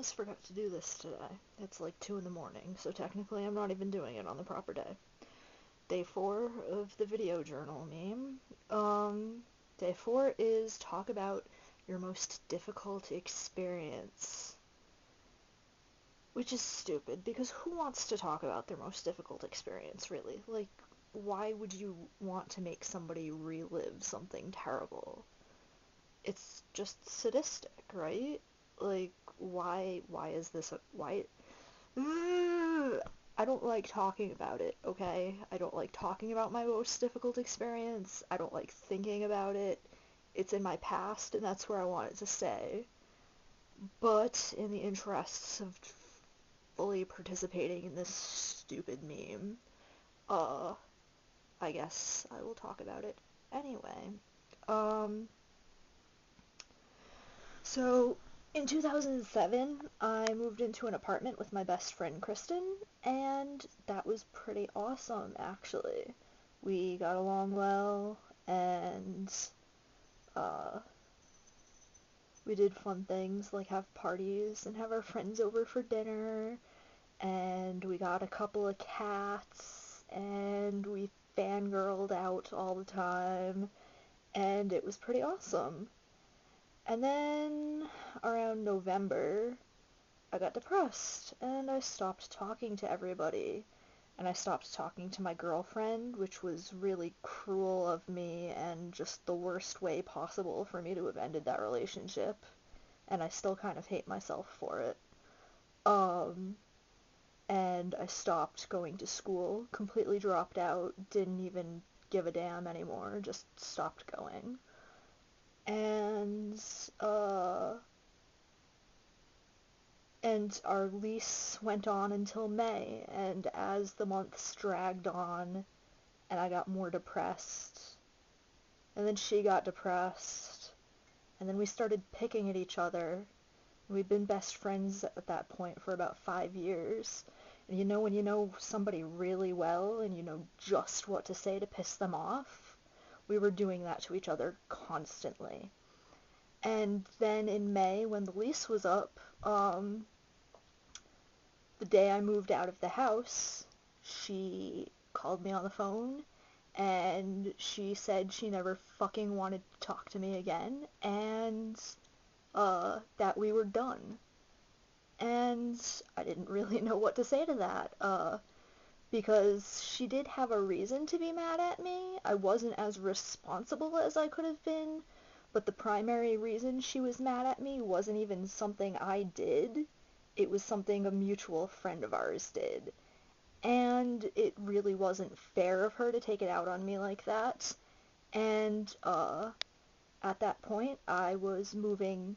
almost forgot to do this today. It's like 2 in the morning, so technically I'm not even doing it on the proper day. Day 4 of the video journal meme. Day 4 is talk about your most difficult experience. Which is stupid, because who wants to talk about their most difficult experience, really? Like, why would you want to make somebody relive something terrible? It's just sadistic, right? Like, why is this why? I don't like talking about it, okay? I don't like talking about my most difficult experience. I don't like thinking about it. It's in my past, and that's where I want it to stay. But in the interests of fully participating in this stupid meme, I guess I will talk about it anyway. Um, So, in 2007, I moved into an apartment with my best friend Kristen, and that was pretty awesome, actually. We got along well, and uh, we did fun things like have parties and have our friends over for dinner, and we got a couple of cats, and we fangirled out all the time, and it was pretty awesome. And then around November, I got depressed and I stopped talking to everybody. And I stopped talking to my girlfriend, which was really cruel of me and just the worst way possible for me to have ended that relationship. And I still kind of hate myself for it. Um, and I stopped going to school, completely dropped out, didn't even give a damn anymore, just stopped going. And, uh, and our lease went on until May, and as the months dragged on, and I got more depressed, and then she got depressed, and then we started picking at each other. We'd been best friends at that point for about 5 years. And you know when you know somebody really well and you know just what to say to piss them off? We were doing that to each other constantly. And then in May, when the lease was up, the day I moved out of the house, she called me on the phone and she said she never fucking wanted to talk to me again and that we were done. And I didn't really know what to say to that because she did have a reason to be mad at me. I wasn't as responsible as I could have been, but the primary reason she was mad at me wasn't even something I did. It was something a mutual friend of ours did. And it really wasn't fair of her to take it out on me like that. And at that point, I was moving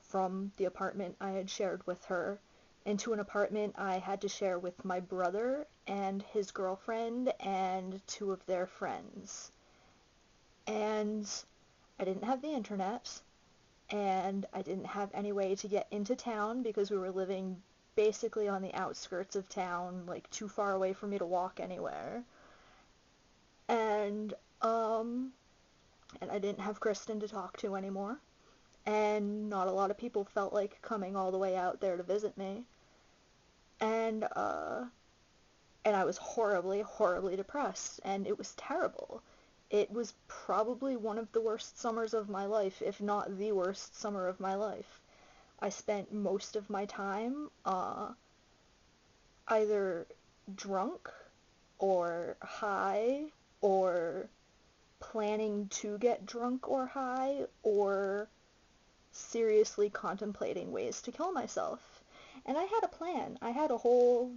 from the apartment I had shared with her into an apartment I had to share with my brother and his girlfriend and two of their friends. And I didn't have the internet, and I didn't have any way to get into town because we were living basically on the outskirts of town, like too far away for me to walk anywhere. And and I didn't have Kristen to talk to anymore. And not a lot of people felt like coming all the way out there to visit me. And and I was horribly, horribly depressed, and it was terrible. It was probably one of the worst summers of my life, if not the worst summer of my life. I spent most of my time either drunk or high or planning to get drunk or high or seriously contemplating ways to kill myself. And I had a plan. I had a whole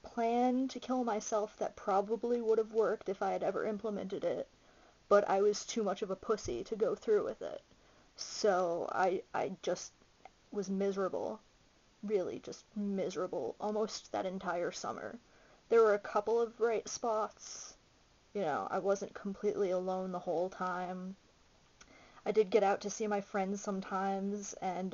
plan to kill myself that probably would have worked if I had ever implemented it, but I was too much of a pussy to go through with it. So I just was miserable, really just miserable, almost that entire summer. There were a couple of bright spots. I wasn't completely alone the whole time. I did get out to see my friends sometimes, and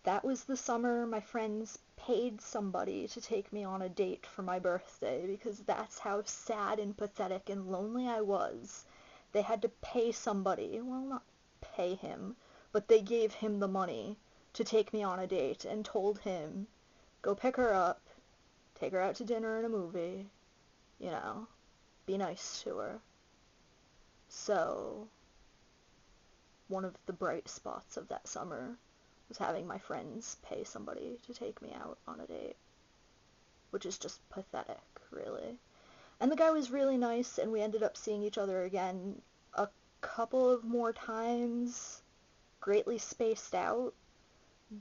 that was the summer my friends paid somebody to take me on a date for my birthday, because that's how sad and pathetic and lonely I was. They had to pay somebody, well, not pay him, but they gave him the money to take me on a date and told him, go pick her up, take her out to dinner and a movie, you know, be nice to her. So, one of the bright spots of that summer was having my friends pay somebody to take me out on a date, which is just pathetic, really. And the guy was really nice, and we ended up seeing each other again a couple of more times, greatly spaced out,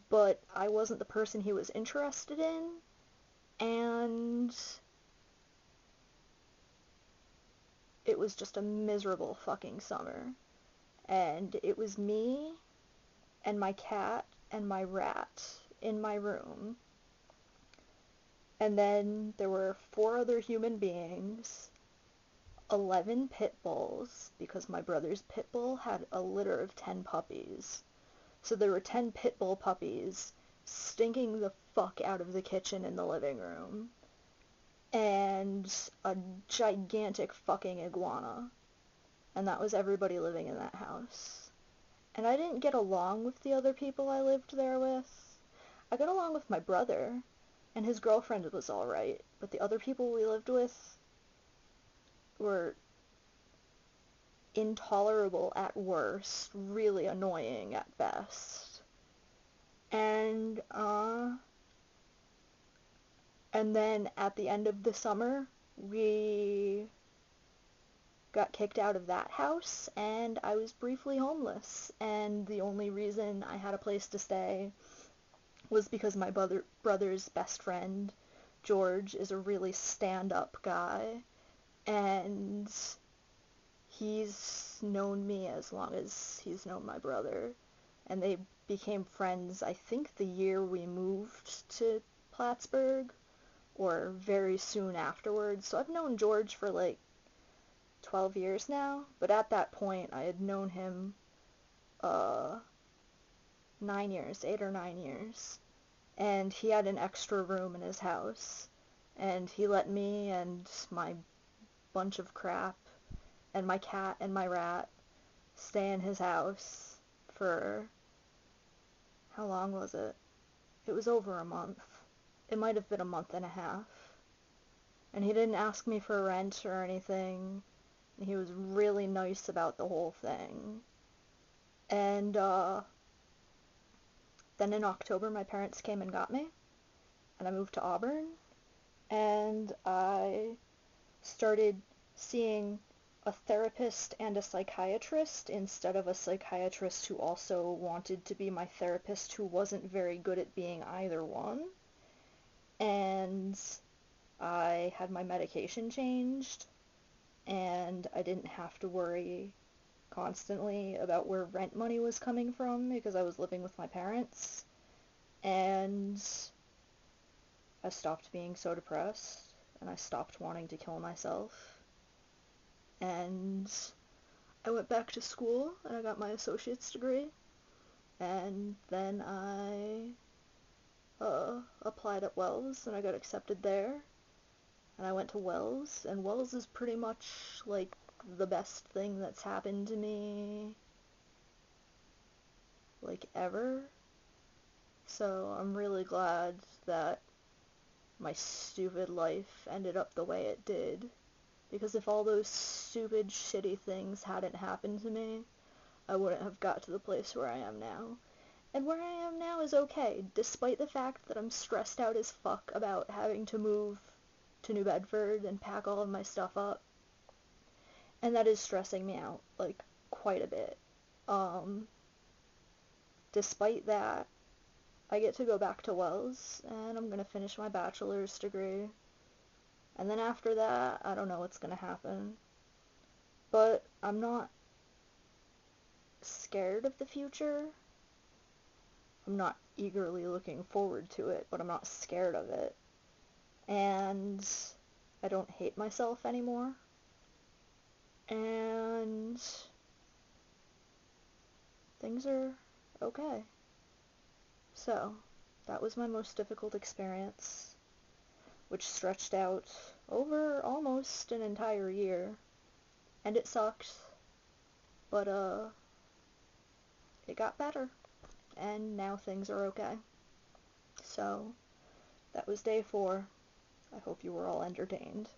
but I wasn't the person he was interested in, and it was just a miserable fucking summer. And it was me and my cat and my rat in my room. And then there were 4 other human beings, 11 pit bulls, because my brother's pit bull had a litter of 10 puppies. So there were 10 pit bull puppies stinking the fuck out of the kitchen in the living room. And a gigantic fucking iguana. And that was everybody living in that house. And I didn't get along with the other people I lived there with. I got along with my brother, and his girlfriend was alright, but the other people we lived with were intolerable at worst, really annoying at best. And then at the end of the summer, we got kicked out of that house, and I was briefly homeless, and the only reason I had a place to stay was because my brother's best friend, George, is a really stand-up guy, and he's known me as long as he's known my brother, and they became friends, I think, the year we moved to Plattsburgh, or very soon afterwards. So I've known George for like 12 years now, but at that point I had known him 9 years, 8 or 9 years, and he had an extra room in his house, and he let me and my bunch of crap and my cat and my rat stay in his house for, how long was it? It was over a month. It might have been a month and a half. And he didn't ask me for rent or anything. He was really nice about the whole thing. And then in October my parents came and got me, and I moved to Auburn, and I started seeing a therapist and a psychiatrist instead of a psychiatrist who also wanted to be my therapist, who wasn't very good at being either one. And I had my medication changed, and I didn't have to worry constantly about where rent money was coming from because I was living with my parents. And I stopped being so depressed, and I stopped wanting to kill myself. And I went back to school, and I got my associate's degree, and then I applied at Wells, and I got accepted there, and I went to Wells, and Wells is pretty much like the best thing that's happened to me, like, ever. So I'm really glad that my stupid life ended up the way it did, because if all those stupid, shitty things hadn't happened to me, I wouldn't have got to the place where I am now. And where I am now is okay, despite the fact that I'm stressed out as fuck about having to move to New Bedford and pack all of my stuff up. And that is stressing me out, like, quite a bit. Despite that, I get to go back to Wells, and I'm gonna finish my bachelor's degree. And then after that, I don't know what's gonna happen. But I'm not scared of the future. I'm not eagerly looking forward to it, but I'm not scared of it. And I don't hate myself anymore. And things are okay. So, that was my most difficult experience, which stretched out over almost an entire year. And it sucked, but it got better. and now things are okay. So, that was day 4. I hope you were all entertained.